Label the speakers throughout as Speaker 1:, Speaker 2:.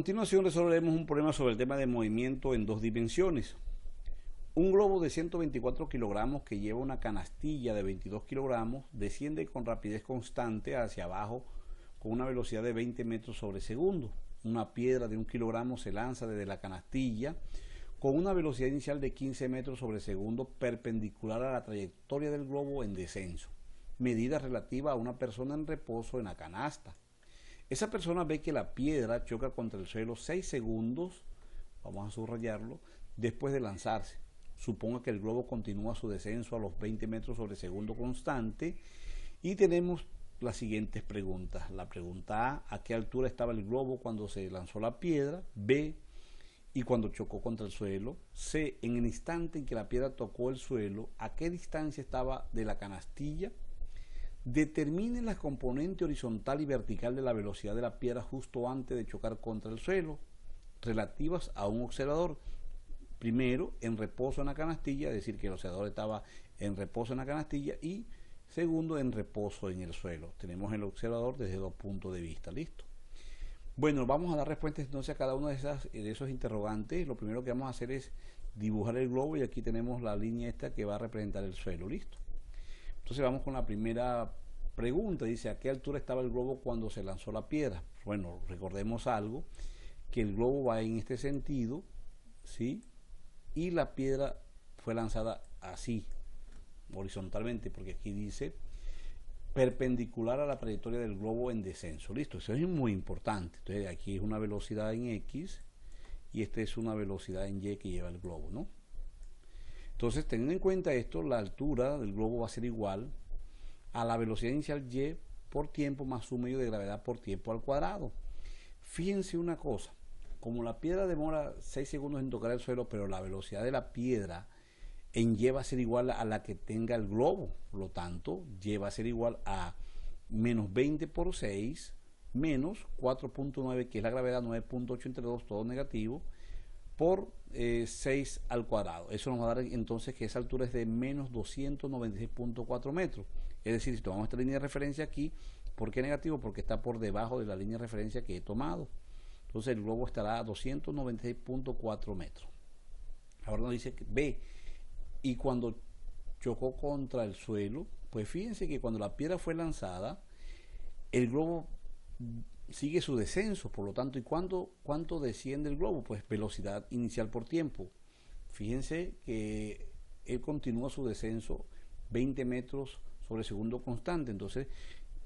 Speaker 1: continuación resolveremos un problema sobre el tema de movimiento en dos dimensiones. Un globo de 124 kilogramos que lleva una canastilla de 22 kilogramos desciende con rapidez constante hacia abajo con una velocidad de 20 metros sobre segundo. Una piedra de 1 kilogramo se lanza desde la canastilla con una velocidad inicial de 15 metros sobre segundo perpendicular a la trayectoria del globo en descenso, medida relativa a una persona en reposo en la canasta. Esa persona ve que la piedra choca contra el suelo 6 segundos, vamos a subrayarlo, después de lanzarse. Suponga que el globo continúa su descenso a los 20 metros sobre segundo constante y tenemos las siguientes preguntas. La pregunta A qué altura estaba el globo cuando se lanzó la piedra? B, y cuando chocó contra el suelo. C, en el instante en que la piedra tocó el suelo, ¿a qué distancia estaba de la canastilla? Determine la componente horizontal y vertical de la velocidad de la piedra justo antes de chocar contra el suelo, relativas a un observador. Primero, en reposo en la canastilla, es decir, que el observador estaba en reposo en la canastilla, y segundo, en reposo en el suelo. Tenemos el observador desde dos puntos de vista. Listo. Bueno, vamos a dar respuesta entonces a cada uno de esos interrogantes. Lo primero que vamos a hacer es dibujar el globo y aquí tenemos la línea esta que va a representar el suelo. Listo. Entonces vamos con la primera pregunta. Dice, ¿a qué altura estaba el globo cuando se lanzó la piedra? Bueno, recordemos algo, que el globo va en este sentido, ¿sí? Y la piedra fue lanzada así, horizontalmente, porque aquí dice perpendicular a la trayectoria del globo en descenso. Listo, eso es muy importante. Entonces aquí es una velocidad en X y esta es una velocidad en Y que lleva el globo, ¿no? Entonces, teniendo en cuenta esto, la altura del globo va a ser igual a la velocidad inicial Y por tiempo más su medio de gravedad por tiempo al cuadrado. Fíjense una cosa, como la piedra demora 6 segundos en tocar el suelo, pero la velocidad de la piedra en Y va a ser igual a la que tenga el globo, por lo tanto, Y va a ser igual a menos 20 por 6 menos 4.9, que es la gravedad, 9.8 entre 2, todo negativo, por 6 al cuadrado. Eso nos va a dar entonces que esa altura es de menos 296.4 metros. Es decir, si tomamos esta línea de referencia aquí, ¿por qué negativo? Porque está por debajo de la línea de referencia que he tomado. Entonces el globo estará a 296.4 metros. Ahora nos dice que B, y cuando chocó contra el suelo, pues fíjense que cuando la piedra fue lanzada, el globo sigue su descenso, por lo tanto, ¿y cuánto desciende el globo? Pues velocidad inicial por tiempo. Fíjense que él continúa su descenso 20 metros sobre segundo constante, entonces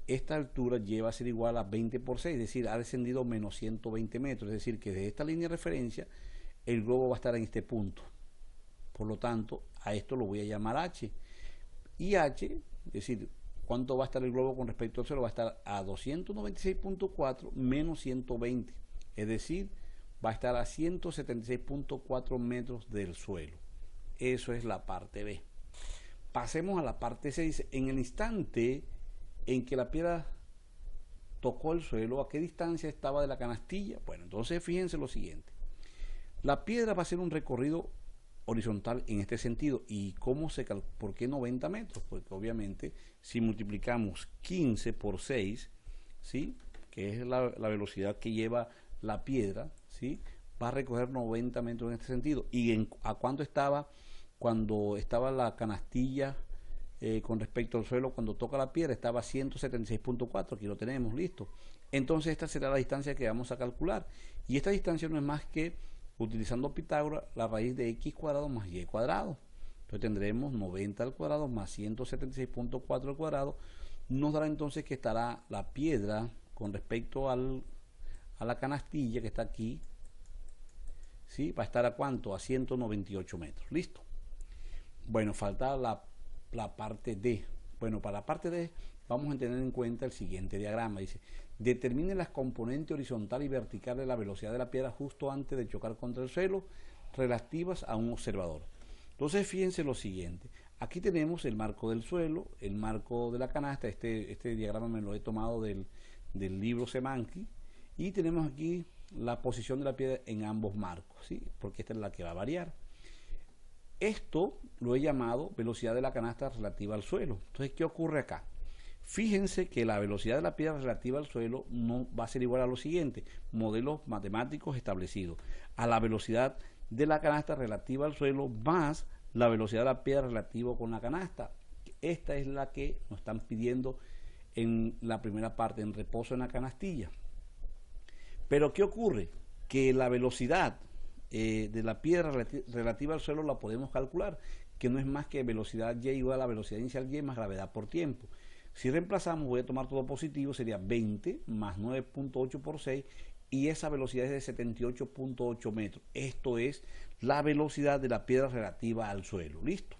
Speaker 1: esta altura lleva a ser igual a 20 por 6, es decir, ha descendido menos 120 metros, es decir, que de esta línea de referencia el globo va a estar en este punto. Por lo tanto, a esto lo voy a llamar H. Y H, es decir, ¿cuánto va a estar el globo con respecto al suelo? Va a estar a 296.4 menos 120. Es decir, va a estar a 176.4 metros del suelo. Eso es la parte B. Pasemos a la parte C. Dice, en el instante en que la piedra tocó el suelo, ¿a qué distancia estaba de la canastilla? Bueno, entonces fíjense lo siguiente. La piedra va a hacer un recorrido horizontal en este sentido. ¿Y cómo se calcula? ¿Por qué 90 metros? Porque obviamente si multiplicamos 15 por 6, ¿sí? Que es la velocidad que lleva la piedra, ¿sí? Va a recoger 90 metros en este sentido. ¿Y a cuánto estaba cuando estaba la canastilla con respecto al suelo? Cuando toca la piedra estaba a 176.4, aquí lo tenemos, listo. Entonces esta será la distancia que vamos a calcular. Y esta distancia no es más que, utilizando Pitágoras, la raíz de x cuadrado más y cuadrado. Entonces tendremos 90 al cuadrado más 176.4 al cuadrado. Nos dará entonces que estará la piedra con respecto a la canastilla que está aquí, ¿sí? Va a estar a ¿cuánto? A 198 metros. Listo. Bueno, falta la parte D. Bueno, para la parte D vamos a tener en cuenta el siguiente diagrama. Dice, determine las componentes horizontal y vertical de la velocidad de la piedra justo antes de chocar contra el suelo, relativas a un observador. Entonces fíjense lo siguiente. Aquí tenemos el marco del suelo, el marco de la canasta. Este diagrama me lo he tomado del libro Semankey. Y tenemos aquí la posición de la piedra en ambos marcos, ¿sí? Porque esta es la que va a variar. Esto lo he llamado velocidad de la canasta relativa al suelo. Entonces, ¿qué ocurre acá? Fíjense que la velocidad de la piedra relativa al suelo no va a ser igual a lo siguiente, modelos matemáticos establecidos, a la velocidad de la canasta relativa al suelo más la velocidad de la piedra relativa con la canasta. Esta es la que nos están pidiendo en la primera parte, en reposo en la canastilla. Pero ¿qué ocurre? Que la velocidad de la piedra relativa al suelo la podemos calcular, que no es más que velocidad y igual a la velocidad inicial y más gravedad por tiempo. Si reemplazamos, voy a tomar todo positivo, sería 20 más 9.8 por 6, y esa velocidad es de 78.8 metros. Esto es la velocidad de la piedra relativa al suelo. ¿Listo?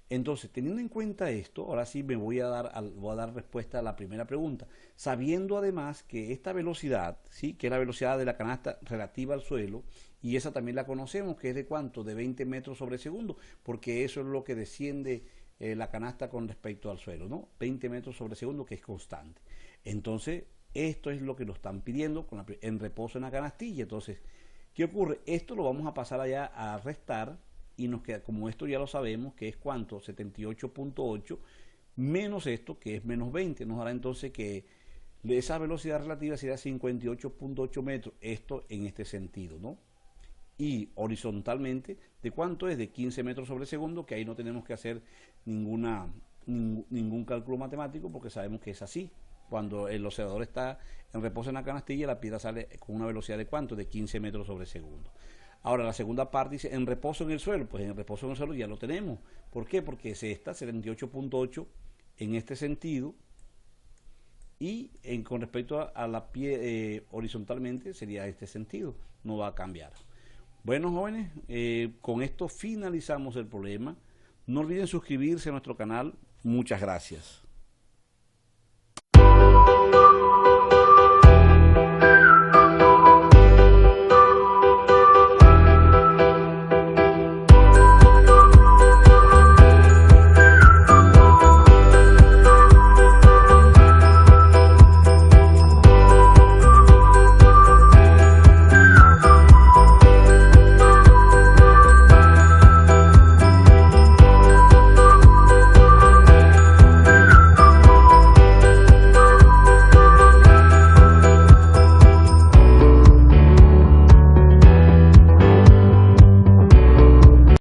Speaker 1: Entonces, teniendo en cuenta esto, ahora sí me voy a dar respuesta a la primera pregunta, sabiendo además que esta velocidad, ¿sí?, que es la velocidad de la canasta relativa al suelo, y esa también la conocemos, que es de ¿cuánto? De 20 metros sobre segundo, porque eso es lo que desciende la canasta con respecto al suelo, ¿no? 20 metros sobre segundo, que es constante. Entonces, esto es lo que nos están pidiendo en reposo en la canastilla. Entonces, ¿qué ocurre? Esto lo vamos a pasar allá a restar, y nos queda, como esto ya lo sabemos, que es ¿cuánto? 78.8 menos esto, que es menos 20. Nos dará entonces que esa velocidad relativa sería 58.8 metros. Esto en este sentido, ¿no? Y horizontalmente, ¿de cuánto es? De 15 metros sobre segundo, que ahí no tenemos que hacer ningún cálculo matemático, porque sabemos que es así. Cuando el oscilador está en reposo en la canastilla, la piedra sale con una velocidad de ¿cuánto? De 15 metros sobre segundo. Ahora, la segunda parte dice, en reposo en el suelo. Pues en reposo en el suelo ya lo tenemos. ¿Por qué? Porque es esta, 78.8 en este sentido, y con respecto a la pie horizontalmente sería este sentido. No va a cambiar. Bueno, jóvenes, con esto finalizamos el problema. No olviden suscribirse a nuestro canal. Muchas gracias.